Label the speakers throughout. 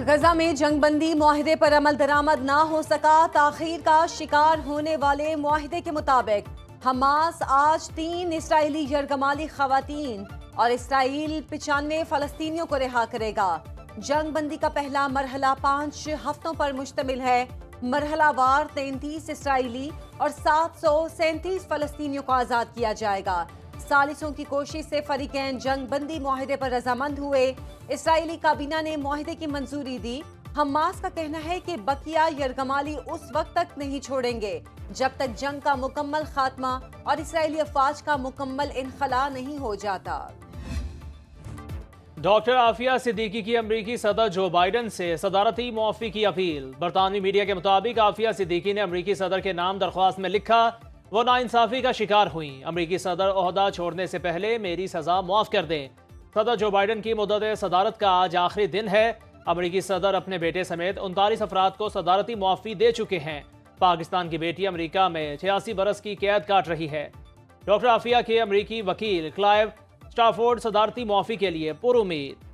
Speaker 1: गजा में जंगबंदी मुआहदे पर अमल दरामद ना हो सका। ताखीर का शिकार होने वाले मुआहदे के मुताबिक हमास आज 3 इसराइली यरगमाली खवातीन और इसराइल 95 फलस्तीनियों को रिहा करेगा। जंगबंदी का पहला मरहला 5 हफ्तों पर मुश्तमिल है। मरहलावार 33 इसराइली और 737 फलस्तीनियों को आजाद किया जाएगा। सालिसों की कोशिश से फरीकैन जंगबंदी मुआहदे पर रजामंद हुए। इसराइली काबीना ने मुआहदे की मंजूरी दी। हमास का कहना है कि बकिया यरगमाली उस वक्त तक नहीं छोड़ेंगे जब तक जंग का मुकम्मल खात्मा और इसराइली अफवाज का मुकम्मल इनखला नहीं हो जाता।
Speaker 2: डॉक्टर आफिया सिद्दीकी की अमरीकी सदर जो बाइडन से सदारती मुआफ़ी की अपील। बरतानवी मीडिया के मुताबिक आफिया सिद्दीकी ने अमरीकी सदर के नाम दरख्वास्त में लिखा, वो नाइंसाफ़ी का शिकार हुई। अमरीकी सदर ओहदा छोड़ने से पहले मेरी सज़ा मुआफ़ कर दें। सदर जो बाइडन की मुद्दत सदारत का आज आखिरी दिन है। अमरीकी सदर अपने बेटे समेत 39 अफराद को सदारती मुआफ़ी दे चुके हैं। पाकिस्तान की बेटी अमरीका में 86 बरस की कैद काट रही है। डॉक्टर आफिया के अमरीकी वकील क्लाइव स्टाफोर्ड सदारती मुआफ़ी के लिए पुरुमीद।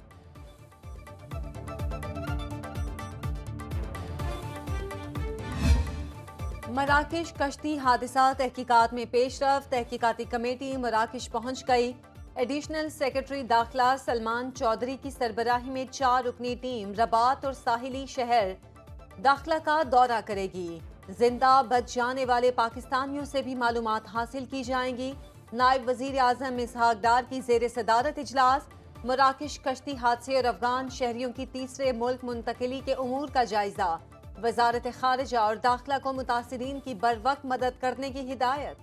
Speaker 1: मराकश कश्ती हादसा तहकीकात में पेशरफ। तहकीकाती कमेटी मराकश पहुंच गई। एडिशनल सेक्रेटरी दाखिला सलमान चौधरी की सरबराही में 4 रुकनी टीम रबात और साहिली शहर दाखिला का दौरा करेगी। जिंदा बच जाने वाले पाकिस्तानियों से भी मालूमात हासिल की जाएंगी। नायब वजीर आजम इसहाक डार की जेर सदारत इजलास। मराकश कश्ती हादसे और अफगान शहरियों की तीसरे मुल्क मुंतकिली के उमूर का जायजा। वजारत खारिजा और दाखिला को मुतासिरीन की बरवक्त मदद करने की हिदायत।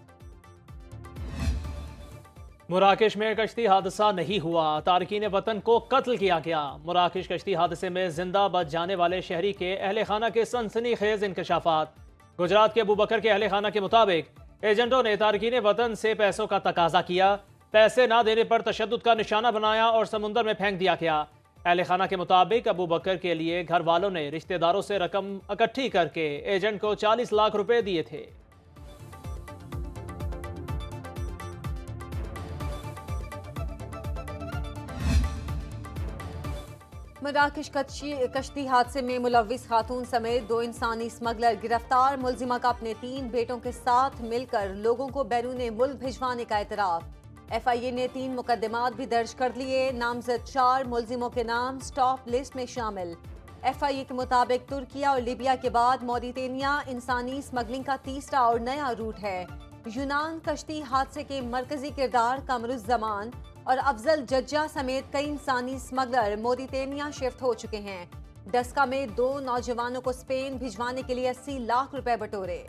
Speaker 2: मराकश में कश्ती हादसा नहीं हुआ, तारकीन वतन को कत्ल किया गया। मराकश कश्ती हादसे में जिंदा बच जाने वाले शहरी के अहले खाना के सनसनीखेज इंकशाफात। गुजरात के अबू बकर के अहले खाना के मुताबिक एजेंटों ने तारकीन वतन से पैसों का तकाजा किया। पैसे ना देने पर तशद्दुद का निशाना बनाया और समुंदर में फेंक दिया गया। अहले खाना के मुताबिक अबू बकर के लिए घर वालों ने रिश्तेदारों से रकम इकट्ठी करके एजेंट को 40 लाख रुपए दिए थे।
Speaker 1: मराकश कश्ती हादसे में मुलविस खातून समेत 2 इंसानी स्मगलर गिरफ्तार। मुलजिमा का अपने 3 बेटों के साथ मिलकर लोगों को बैरून मुल्क भिजवाने का एतराफ। FIA ने 3 मुकदमात भी दर्ज कर लिए। नामजद 4 मुलजिमों के नाम स्टॉप लिस्ट में शामिल। FIA के मुताबिक तुर्किया और लीबिया के बाद मॉरिटेनिया इंसानी स्मगलिंग का तीसरा और नया रूट है। यूनान कश्ती हादसे के मरकजी किरदार कमरुज़्ज़मान और अफजल जज्जा समेत कई इंसानी स्मगलर मॉरिटेनिया शिफ्ट हो चुके हैं। डस्का में 2 नौजवानों को स्पेन भिजवाने के लिए 80 लाख रुपए बटोरे।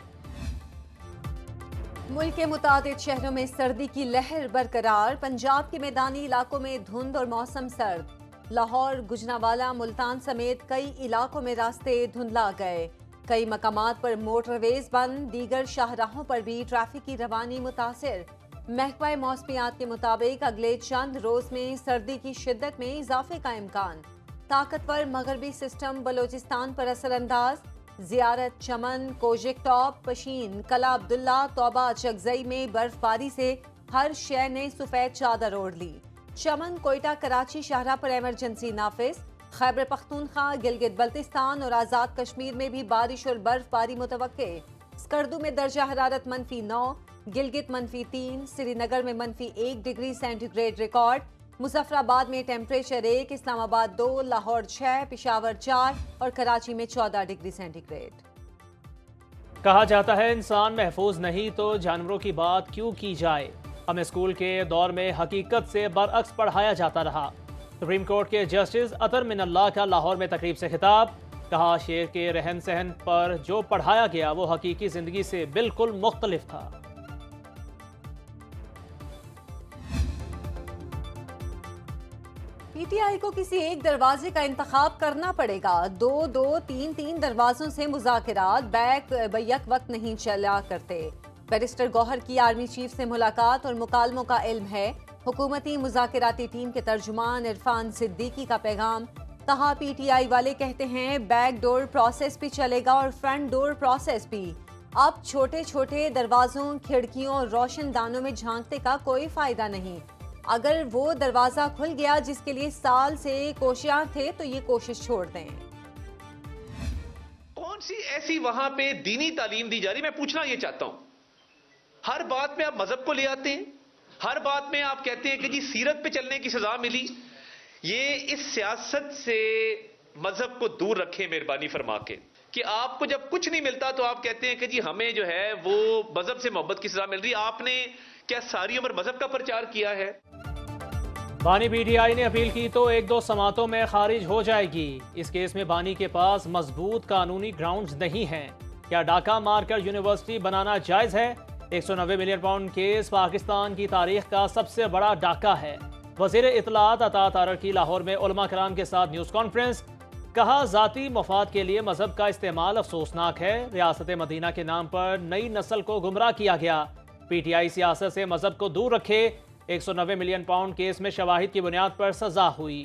Speaker 1: मुल्क के मुतादिद शहरों में सर्दी की लहर बरकरार। पंजाब के मैदानी इलाकों में धुंध और मौसम सर्द। लाहौर, गुजरांवाला, मुल्तान समेत कई इलाकों में रास्ते धुंधला गए। कई मकामात पर मोटरवेज बंद। दीगर शाहराहों पर भी ट्रैफिक की रवानी मुतासिर। महकमा मौसमियात के मुताबिक अगले चंद रोज में सर्दी की शिद्दत में इजाफे का इम्कान। ताकतवर मगरबी सिस्टम बलोचिस्तान पर असरअंदाज। जियारत, चमन, कोजिक टॉप, पशीन, कला अब्दुल्ला, तौबा चगजई में बर्फबारी से हर शहर ने सफेद चादर ओढ़ ली। चमन, कोयटा, कराची शाहरा पर इमरजेंसी नाफिज। खैबर पख्तूनख्वा, गिलगित बल्तिस्तान और आज़ाद कश्मीर में भी बारिश और बर्फबारी मुतवक्के। स्कर्दू में दर्जा हरारत -9, गिलगित -3, श्रीनगर में -1 डिग्री सेंटीग्रेड रिकॉर्ड। मुजफ्फराबाद में टेम्परेचर 1, इस्लामाबाद 2, लाहौर 6, पेशावर 4 और कराची में 14 डिग्री सेंटीग्रेड।
Speaker 2: कहा जाता है इंसान महफूज नहीं तो जानवरों की बात क्यों की जाए। हमें स्कूल के दौर में हकीकत से बरअक्स पढ़ाया जाता रहा। सुप्रीम कोर्ट के जस्टिस अतर मिनल्लाह का लाहौर में तकरीब से खिताब। कहा शेर के रहन सहन पर जो पढ़ाया गया वो हकीकी जिंदगी से बिल्कुल मुख्तलिफ था।
Speaker 1: PTI को किसी एक दरवाजे का इंतखाब करना पड़ेगा। 2-2, 3-3 दरवाजों से मुज़ाकरात बैक बैक वक्त नहीं चला करते। बैरिस्टर गौहर की आर्मी चीफ से मुलाकात और मुकालमों का इल्म है। हुकूमती मुज़ाकराती टीम के तर्जुमान इरफान सिद्दीकी का पैगाम। कहा PTI वाले कहते हैं बैक डोर प्रोसेस भी चलेगा और फ्रंट डोर प्रोसेस भी। अब छोटे छोटे दरवाजों, खिड़कियों और रोशनदानों में झांकने का कोई फायदा नहीं। अगर वो दरवाजा खुल गया जिसके लिए साल से कोशियां थे तो ये कोशिश छोड़ दें।
Speaker 3: कौन सी ऐसी वहां पे दीनी तालीम दी जा रही, मैं पूछना ये चाहता हूं। हर बात में आप मजहब को ले आते हैं, हर बात में आप कहते हैं कि जी सीरत पे चलने की सजा मिली। ये इस सियासत से मजहब को दूर रखें मेहरबानी फरमा के, कि आपको जब कुछ नहीं मिलता तो आप कहते हैं कि जी हमें जो है वो मजहब से मोहब्बत की सजा मिल रही। आपने क्या सारी उम्र मजहब का प्रचार किया है?
Speaker 2: बानी पीटीआई ने अपील की तो 1-2 समातों में खारिज हो जाएगी। इस केस में बानी के पास मजबूत कानूनी ग्राउंड्स नहीं हैं। क्या डाका मारकर यूनिवर्सिटी बनाना जायज है? 190 मिलियन पाउंड केस पाकिस्तान की तारीख का सबसे बड़ा डाका है। वज़ीर इत्तलात अता तारर की लाहौर में उलमा कराम के साथ न्यूज़ कॉन्फ्रेंस। कहा जाती मफाद के लिए मजहब का इस्तेमाल अफसोसनाक है। रियासत मदीना के नाम पर नई नस्ल को गुमराह किया गया। पीटीआई सियासत से मजहब को दूर रखे। 190 मिलियन पाउंड केस में शवाहिद की बुनियाद पर सजा हुई।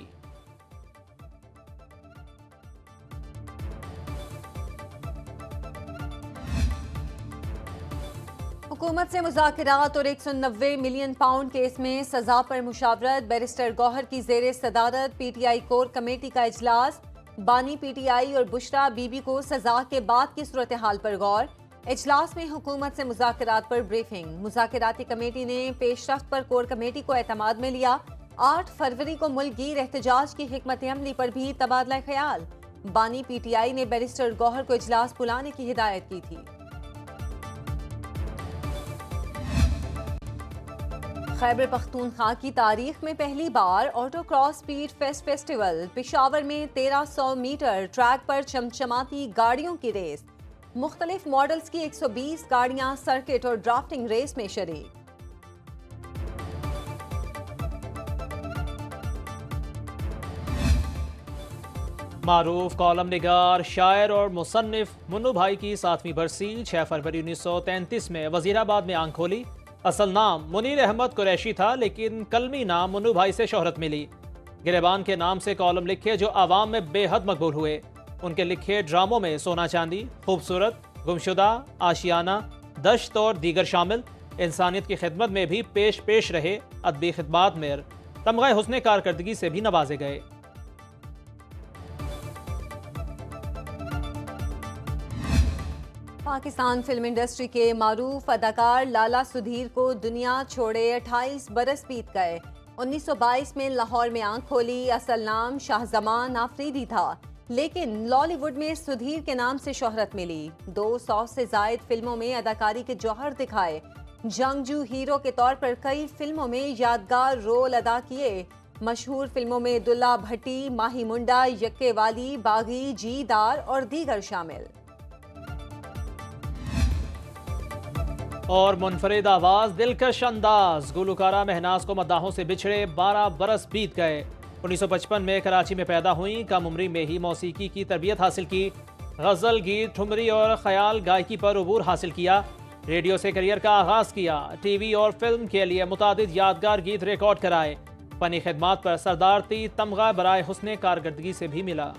Speaker 1: हुकूमत से मुज़ाकरात और 190 मिलियन पाउंड केस में सजा पर मुशावरत। बैरिस्टर गौहर की ज़ेरे सदारत पीटीआई कोर कमेटी का इजलास। बानी पीटीआई और बुशरा बीबी को सजा के बाद की सूरत हाल पर गौर। इजलास में हुकूमत से मुज़ाकरात पर ब्रीफिंग। मुज़ाकराती कमेटी ने पेशरफ्त पर कोर कमेटी को एतमाद में लिया। 8 फरवरी को मुल्कगीर एहतजाज की हिकमत अमली पर भी तबादला ख्याल। बानी पीटीआई ने बैरिस्टर गौहर को इजलास बुलाने की हिदायत की थी। खैबर पख्तूनख्वा की तारीख में पहली बार auto cross speed festival. Peshawar में 1300 मीटर ट्रैक पर चमचमाती गाड़ियों की रेस। मुख्तलिफ मॉडल्स की 120 गाड़ियां सर्किट और ड्राफ्टिंग रेस में शरीक।
Speaker 2: मारूफ कॉलम निगार, शायर और मुसन्निफ मुन्नू भाई की 7वीं बरसी। 6 फरवरी 1933 में वजीराबाद में आंख खोली। असल नाम मुनीर अहमद कुरैशी था, लेकिन कलमी नाम मुन्नू भाई से शोहरत मिली। गिरेबान के नाम से कॉलम लिखे जो आवाम में बेहद मकबूल हुए। उनके लिखे ड्रामों में सोना चांदी, खूबसूरत, गुमशुदा, आशियाना, दश्त और दीगर शामिल। इंसानियत की खिदमत में भी पेश रहे। अदबी खिदमात में तमगा हुस्न कारकर्दगी से भी नवाजे गए।
Speaker 1: पाकिस्तान फिल्म इंडस्ट्री के मारूफ अदाकार लाला सुधीर को दुनिया छोड़े 28 बरस बीत गए। 1922 में लाहौर में आंख खोली। असल नाम शाहजमान आफरीदी था, लेकिन लॉलीवुड में सुधीर के नाम से शोहरत मिली। 200 से जायद फिल्मों में अदाकारी के जौहर दिखाए। जंगजू हीरो के तौर पर कई फिल्मों में यादगार रोल अदा किए। मशहूर फिल्मों में दुल्ला भट्टी, माही मुंडा, यक्के वाली, बागी, जीदार और दीगर शामिल।
Speaker 2: और मुनफरिद आवाज, दिलकश अंदाज, गुलकारा महनाज को मद्दाहों से बिछड़े 12 बरस बीत गए। 1955 में कराची में पैदा हुई। कम उम्री में ही मौसीकी की तरबियत हासिल की। गज़ल, गीत, ठुमरी और ख्याल गायकी पर उबूर हासिल किया। रेडियो से करियर का आगाज़ किया। टीवी और फिल्म के लिए मुतादिद यादगार गीत रिकॉर्ड कराए। फनी खिदमात पर सरदार ती तमगा बराए हुस्ने कारकर्दगी से भी मिला।